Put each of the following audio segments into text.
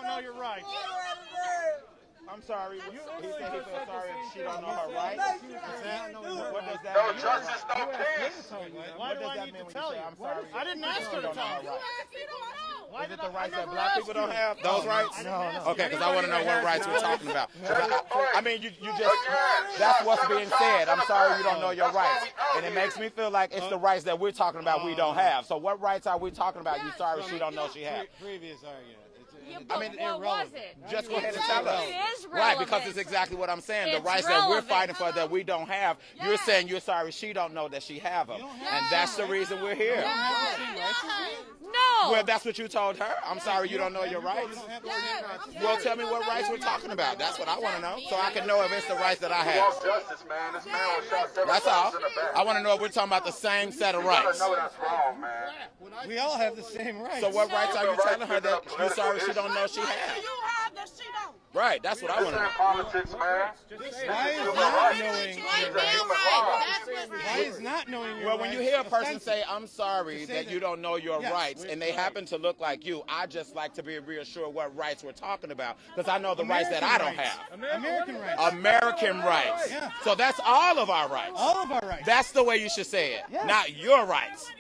don't know your rights. I'm sorry. He said he feels sorry if she don't know her rights. What does that No mean? justice, no peace. Why do I need to tell you? I'm sorry. I didn't ask her to tell you. Is it the rights that black people don't have? Those rights? No. Okay, because I want to know what rights we're talking about. I mean, you just, that's what's being said. I'm sorry you don't know your rights. And it makes me feel like it's the rights that we're talking about we don't have. So what rights are we talking about you sorry she don't know she has? Previous argument. I mean, what was it? Just go ahead and tell us. It is relevant. Right, because it's exactly what I'm saying. The rights that we're fighting for that we don't have, you're saying you're sorry she don't know that she have them. And that's the reason we're here. No. Well, that's what you told her. I'm sorry you don't know your rights. Well, tell me what rights we're talking about. That's what I want to know. So I can know if it's the rights that I have. Justice, man. This man was shot several That's all. times in the back. I want to know if we're talking about the same set of You gotta rights. know that's wrong, man. We all have the same rights. So what rights are you telling her that you're sorry she don't know she has? Right, that's what I want to know. Politics, man. Why is not knowing? Why is not knowing your Well, when you rights hear a person offensive? say, I'm sorry that you don't know your rights, and they happen to look like you, I just like to be reassured what rights we're talking about, because I know the rights that I don't have. American rights. American rights. Yeah. So that's all of our rights. All of our rights. That's the way you should say it, Yeah. not your rights.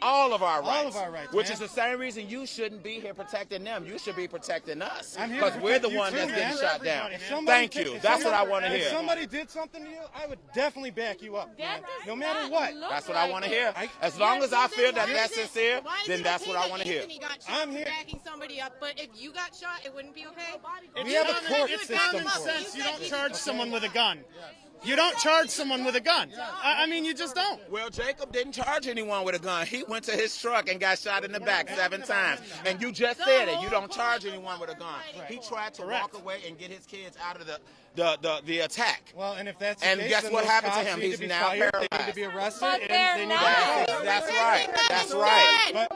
All of our rights. All of our rights, Which man. is the same reason you shouldn't be here protecting them. You should be protecting us. I'm here Because to we're the protect you one too, that's getting man. shot down. If somebody Thank did- you. if That's what I somebody- want to If hear. somebody did something to you, I would definitely back you up, man. No matter what. That's what I want to hear. As long as I feel that that's sincere, then that's what I want to hear. I'm here. Backing somebody up, but if you got shot, it wouldn't be okay. We have a court It's system common for it. sense. You don't charge someone with a gun. You don't charge someone with a gun. I mean, you just don't. Well, Jacob didn't charge anyone with a gun. He went to his truck and got shot in the back 7 times. And you just said it. You don't charge anyone with a gun. He tried to walk away and get his kids out of the attack. Well, and if that's the And case, guess then what those happened to cops him? need He's be now fired, They need paralyzed. to be arrested, But and they're they need not. to That's right. That's right.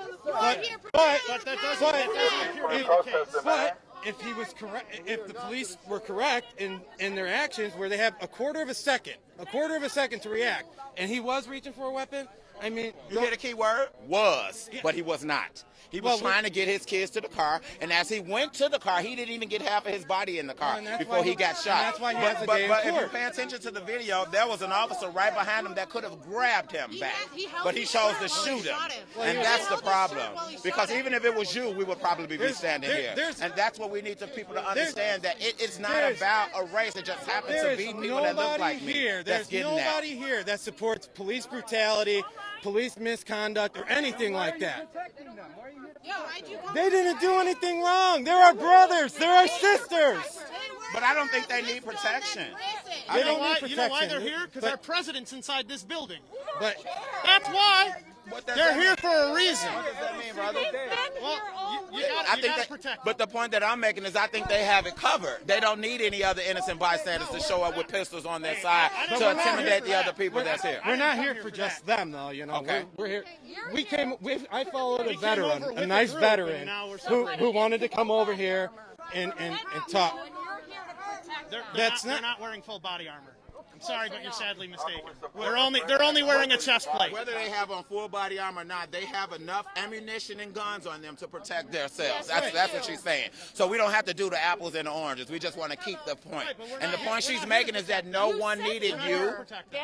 But that doesn't appear to be the case. But if he was correct, if the police were correct in their actions, where they have a quarter of a second to react, and he was reaching for a weapon, I mean, You hear the key word? Was. But he was not. He was trying to get his kids to the car, and as he went to the car, he didn't even get half of his body in the car before he got shot. That's why he has a day in But if you court. pay attention to the video, there was an officer right behind him that could have grabbed him back, but he chose to shoot him, and that's the problem. Because even if it was you, we would probably be standing here, and that's what we need the people to understand, that it's not about a race. It just happens to be people that look like me that's There's getting that. nobody here that supports police brutality, police misconduct, or anything like that. They didn't do anything wrong. They're our brothers. They're our sisters. But I don't think they need protection. They don't need You know why protection. they're here? Because our president's inside this building. But That's why. What does They're that here mean? for a reason. What does that mean, brother? Well, you I gotta think that, protect them. but the point that I'm making is I think they have it covered. They don't need any other innocent bystanders to show up with pistols on their side But to we're not here intimidate for the that. other people that's here. we're not here for just them, though. You know, Okay. we're here. I followed a We came veteran, over with a the nice group, veteran, and now we're who separated. wanted to come over here and talk. They're not wearing full body armor. I'm sorry, but you're sadly mistaken. They're only wearing a chest plate. Whether they have on full body armor or not, they have enough ammunition and guns on them to protect themselves. That's what she's saying. So we don't have to do the apples and the oranges. We just want to keep the point. And the point she's making is that no one needed you.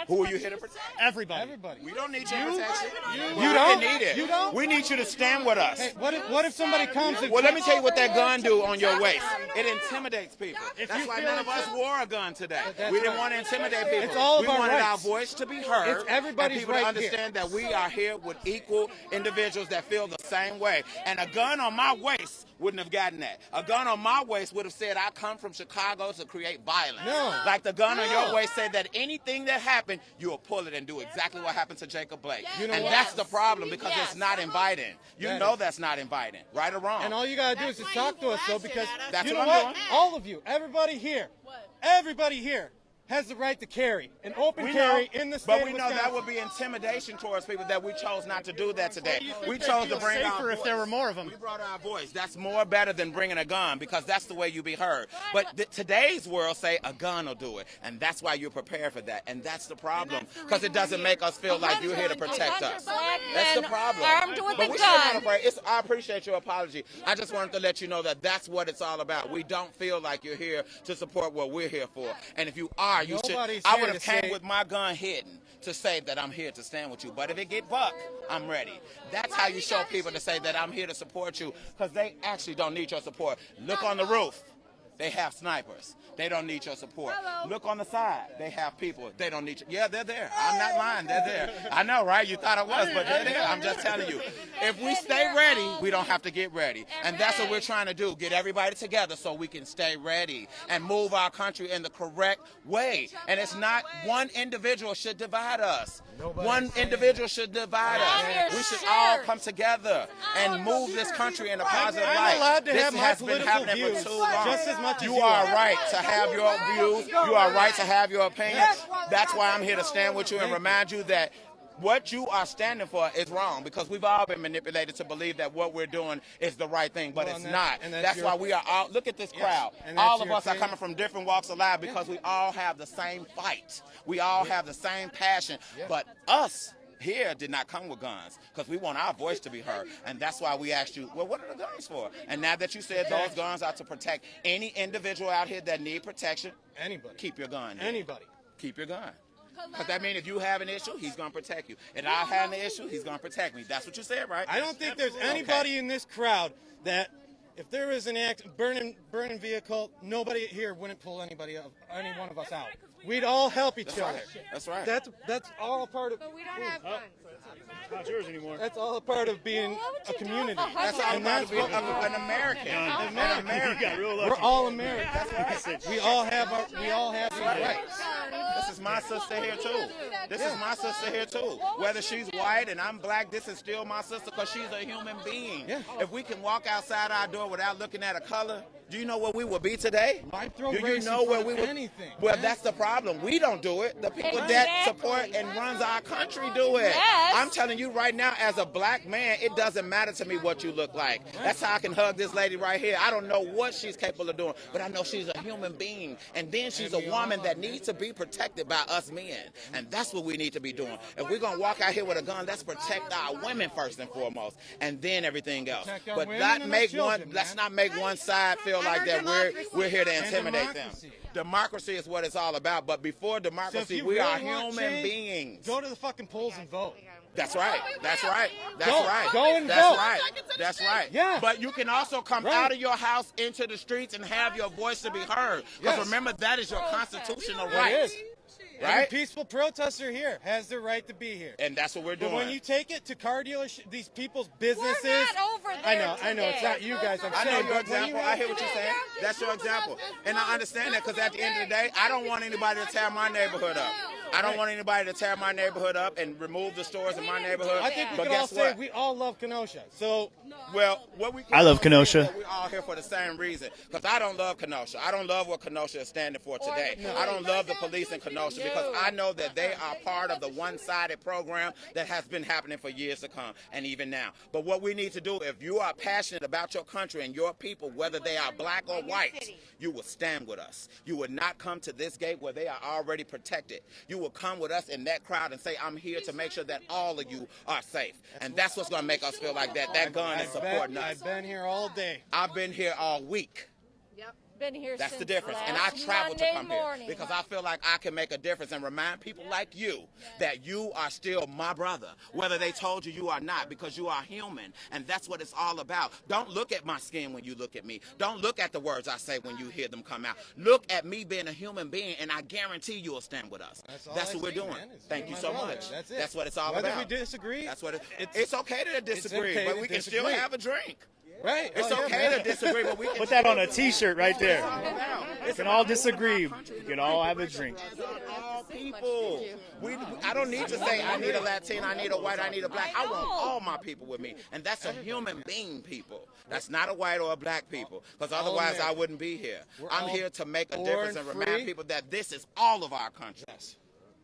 Who are you here to protect? Everybody. We don't need your protection. You don't? We need it. You don't? We need you to stand with us. Hey, what if somebody comes and Well, let me tell you what that gun do on your waist. It intimidates people. That's you why feel none of it's us wore a gun today. That's We didn't right. want to intimidate people. It's all of we our wanted our rights. voice to be heard. It's everybody's and people right to understand here. that we are here with equal individuals that feel the same way. And a gun on my waist wouldn't have gotten that. A gun on my waist would have said, I come from Chicago to create violence. No. Like the gun on your waist said that anything that happened, you'll pull it and do exactly what happened to Jacob Blake. You know and what? that's the problem, because it's not inviting. You That know is. that's not inviting, right or wrong. And all you gotta do is just talk to us, though, because That's you what know I'm what? doing. All of you, everybody here has the right to carry, an open We carry know, in the state but of we know Wisconsin. that would be intimidation towards people that we chose not to do that today. We They'd chose to feel bring our safer if there were more of them. We brought our voice. That's more better than bringing a gun because that's the way you be heard. But today's world say a gun will do it, and that's why you're prepared for that. And that's the problem because it doesn't make us feel like you're here to protect us. That's the problem. Armed with But a we should not gun. afraid. I appreciate your apology. I just wanted to let you know that that's what it's all about. We don't feel like you're here to support what we're here for. And if you are, you should. Nobody's I here would have to came say- with my gun hidden to say that I'm here to stand with you. But if it get bucked, I'm ready. That's how you show people to say that I'm here to support you because they actually don't need your support. Look on the roof. They have snipers. They don't need your support. Look on the side. They have people. They don't need you. Yeah, they're there. I'm not lying. They're there. I know, right? You thought I was, but they're there. I'm just telling you. If we stay ready, we don't have to get ready. And that's what we're trying to do. Get everybody together so we can stay ready and move our country in the correct way. And it's not one individual should divide us. One individual should divide us. We should all come together and move this country in a positive light. I'm allowed to This have my has been political happening views for too long. just as much as You you are are. right to have your views. You are right to have your opinion. That's why I'm here to stand with you and remind you that what you are standing for is wrong because we've all been manipulated to believe that what we're doing is the right thing, but Well, it's and not. and That's your- why we are all, look at this crowd. and that's All of your us are thing. coming from different walks of life because we all have the same fight. We all have the same passion, but us here did not come with guns because we want our voice to be heard. And that's why we asked you, well, what are the guns for? And now that you said those guns are to protect any individual out here that need protection, Anybody. keep your gun. Anybody. Keep your gun. Because that means if you have an issue, he's going to protect you. If I have an issue, he's going to protect me. That's what you said, right? I don't think there's anybody in this crowd that if there was an burning vehicle, nobody here wouldn't pull any one of us out. We'd all help each other. That's right. That's all a part of. But we don't have guns. Not yours anymore. That's all a part of being a community. That's all And about that's being what an American. An American. we're all Americans. We all have these rights. This is my sister here too. This is my sister here too. Whether she's white and I'm black, this is still my sister because she's a human being. Yeah. If we can walk outside our door without looking at a color, do you know where we would be today? Why throw Do you race know in where front we of would? anything? Well, that's the problem. We don't do it. The people that support and runs our country do it. Yes. I'm telling you right now, as a black man, it doesn't matter to me what you look like. That's how I can hug this lady right here. I don't know what she's capable of doing, but I know she's a human being. And then she's a woman that needs to be protected by us men. And that's what we need to be doing. If we're going to walk out here with a gun, let's protect our women first and foremost, and then everything else. Protect our But women not and make our children, one. Let's man. not make one side feel like that we're here to intimidate them. democracy. Democracy is what it's all about. But before So if democracy, you we really are want human change, beings. Go to the fucking polls and vote. That's right. That's right. That's Go. right. Go and That's vote. right. That's right. Yeah. But you can also come Right. out of your house into the streets and have your voice to be heard. Because Yes. remember, that is your constitutional It right. is. Every Right? peaceful protester here has the right to be here. And that's what we're But doing. when you take it to car dealerships, these people's We're businesses. not over there I know, it's not you guys. I'm I know saying, your but when you example. I hear what you're saying. That's your example. And I understand that because at the end of the day, I don't want anybody to tear my neighborhood up. I don't want anybody to tear my neighborhood up and remove the stores in my neighborhood. I think we but can all guess say what? we all love Kenosha. So Well, what we can I love say is Kenosha. that we're all here for the same reason. Because I don't love Kenosha. I don't love what Kenosha is standing for today. I don't love the police in Kenosha because I know that they are part of the one-sided program that has been happening for years to come and even now. But what we need to do, if you are passionate about your country and your people, whether they are black or white, you will stand with us. You would not come to this gate where they are already protected. You will come with us in that crowd and say, I'm here to make sure that all of you are safe. And that's what's going to make us feel like that. That gun is supporting us. I've been here all day. I've been here all week. Been here That's since the difference. And I last travel to Monday come morning. here because I feel like I can make a difference and remind people like you that you are still my brother, whether they told you are not, because you are human. And that's what it's all about. Don't look at my skin when you look at me. Don't look at the words I say when you hear them come out. Look at me being a human being, and I guarantee you will stand with us. That's what we're doing. Thank you so much. That's it. That's what it's all Whether about. we disagree, That's what it's okay to disagree, okay but to we can still disagree. have a drink. right? It's Oh, yeah, okay man. to disagree, but we can Put that on a still T-shirt right there. do it. We can all disagree. We can all have a drink. All people. people. I don't need to say I need a Latin, I need a white, I need a black. I want all my people with me. And that's a human being people. That's not a white or a black people. Because otherwise I wouldn't be here. I'm here to make a difference and remind people that this is all of our country. Yes.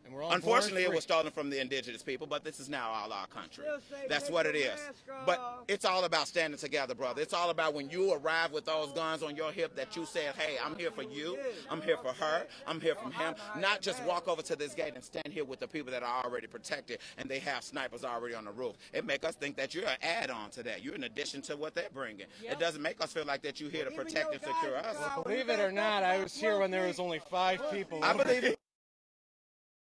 And we're all Unfortunately, it was stolen from the indigenous people, but this is now all our country. That's what it is. But it's all about standing together, brother. It's all about when you arrive with those guns on your hip that you said, hey, I'm here for you, I'm here for her, I'm here for him. Not just walk over to this gate and stand here with the people that are already protected and they have snipers already on the roof. It make us think that you're an add-on to that. You're in addition to what they're bringing. It doesn't make us feel like that you're here to protect and secure us. Believe it or not, I was here when there was only 5 people. I believe it.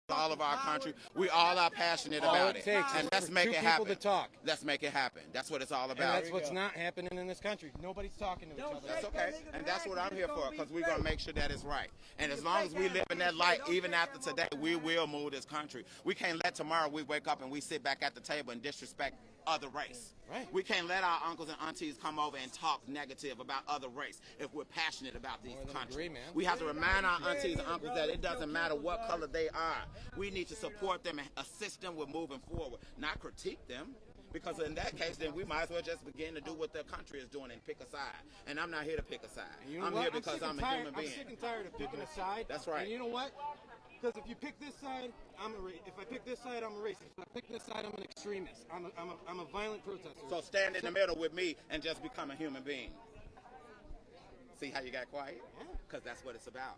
All of our country, we all are passionate about it, and let's make it happen. To talk. Let's make it happen. That's what it's all about. And that's what's not happening in this country. Nobody's talking to each other. That's okay, and that's what I'm here for, because we're gonna make sure that it's right. And as long as we live in that light, even after today, we will move this country. We can't let tomorrow we wake up and we sit back at the table and disrespect other race. Right. We can't let our uncles and aunties come over and talk negative about other race if we're passionate about these countries. We have to remind our aunties and uncles that it doesn't matter what color they are. We need to support them and assist them with moving forward, not critique them. Because in that case, then we might as well just begin to do what the country is doing and pick a side. And I'm not here to pick a side. I'm here because I'm a human being. I'm sick and tired of picking a side. That's right. And you know what? Because if you pick this side, if I pick this side, I'm a racist. If I pick this side, I'm an extremist. I'm a violent protester. So stand in the middle with me and just become a human being. See how you got quiet? Because that's what it's about.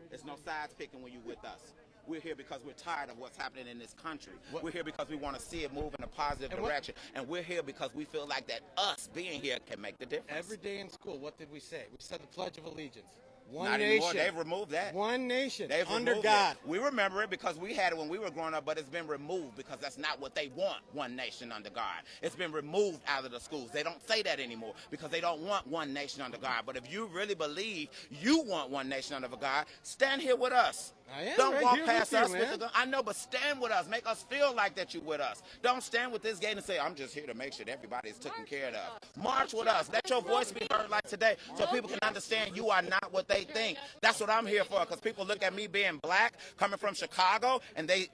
There's no sides picking when you're with us. We're here because we're tired of what's happening in this country. We're here because we want to see it move in a positive direction. And we're here because we feel like that us being here can make the difference. Every day in school, what did we say? We said the Pledge of Allegiance. One Not nation. Anymore. They've removed that. One nation. They've under removed God. It. We remember it because we had it when we were growing up, but it's been removed because that's not what they want, one nation under God. It's been removed out of the schools. They don't say that anymore because they don't want one nation under God. But if you really believe you want one nation under God, stand here with us. Don't walk past us with the gun. I know, but stand with us. Make us feel like that you're with us. Don't stand with this gate and say, I'm just here to make sure that everybody's taken care of. March with us. Let your voice be heard like today so people can understand you are not what they think. That's what I'm here for, because people look at me being black, coming from Chicago, and they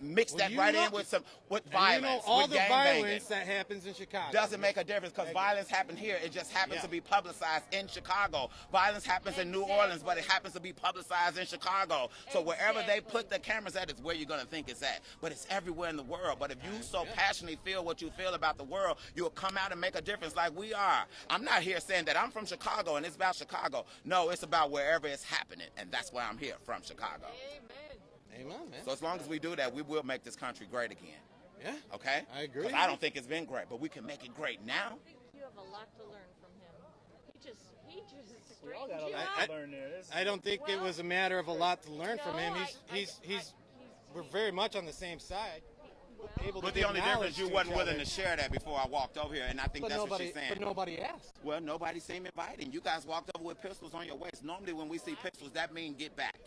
mix that right in with violence. You know, all the violence that happens in Chicago doesn't make a difference, because violence happened here. It just happens to be publicized in Chicago. Violence happens in New Orleans, but it happens to be publicized in Chicago. So wherever they put the cameras at is where you're going to think it's at. But it's everywhere in the world. But if you so passionately feel what you feel about the world, you'll come out and make a difference like we are. I'm not here saying that I'm from Chicago and it's about Chicago. No, it's about wherever it's happening. And that's why I'm here, from Chicago. Amen, man. So as long as we do that, we will make this country great again. Yeah. Okay? I agree. Because I don't think it's been great, but we can make it great now. I think you have a lot to learn from him. He just We all got a straightened you lot out. to learn there. I don't think it was a matter of a lot to learn from him. We're very much on the same side. But the only difference, you wasn't willing to share that before I walked over here, and I think that's what she's saying. But nobody asked. Well, nobody seemed inviting. You guys walked over with pistols on your waist. Normally when we see pistols, that means get back.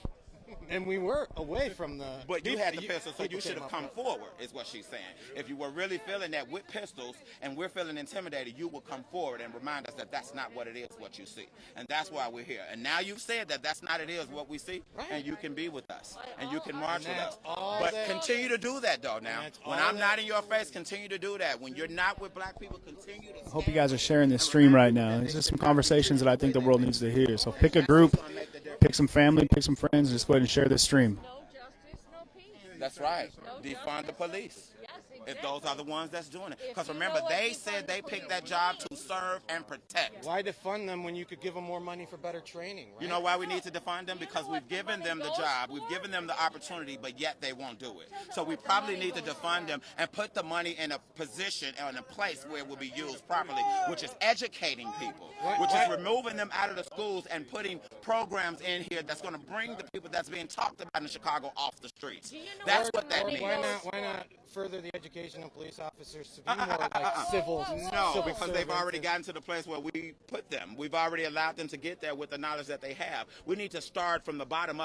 And we were away from the... But you had the pistol, so you should have come forward, is what she's saying. If you were really feeling that with pistols and we're feeling intimidated, you will come forward and remind us that that's not what it is, what you see. And that's why we're here. And now you've said that that's not it is what we see, and you can be with us, and you can march with us. But continue to do that, though, now. When I'm not in your face, continue to do that. When you're not with black people, continue to... I hope you guys are sharing this stream right now. These are some conversations that I think the world needs to hear. So pick a group, pick some family, pick some friends, and just go ahead and share this stream. No justice, no peace. That's right. No Defund the police. Yes, If those are the ones that's doing it. Because remember, they said they picked that job to serve and protect. Why defund them when you could give them more money for better training, right? You know why we need to defund them? Because we've given them the job, we've given them the opportunity, but yet they won't do it. So we probably need to defund them and put the money in a position or in a place where it will be used properly, which is educating people, which is removing them out of the schools and putting programs in here that's going to bring the people that's being talked about in Chicago off the streets. That's what that means. Why not further the education of police officers to be more like civil? No, because they've already gotten to the place where we put them. We've already allowed them to get there with the knowledge that they have. We need to start from the bottom up.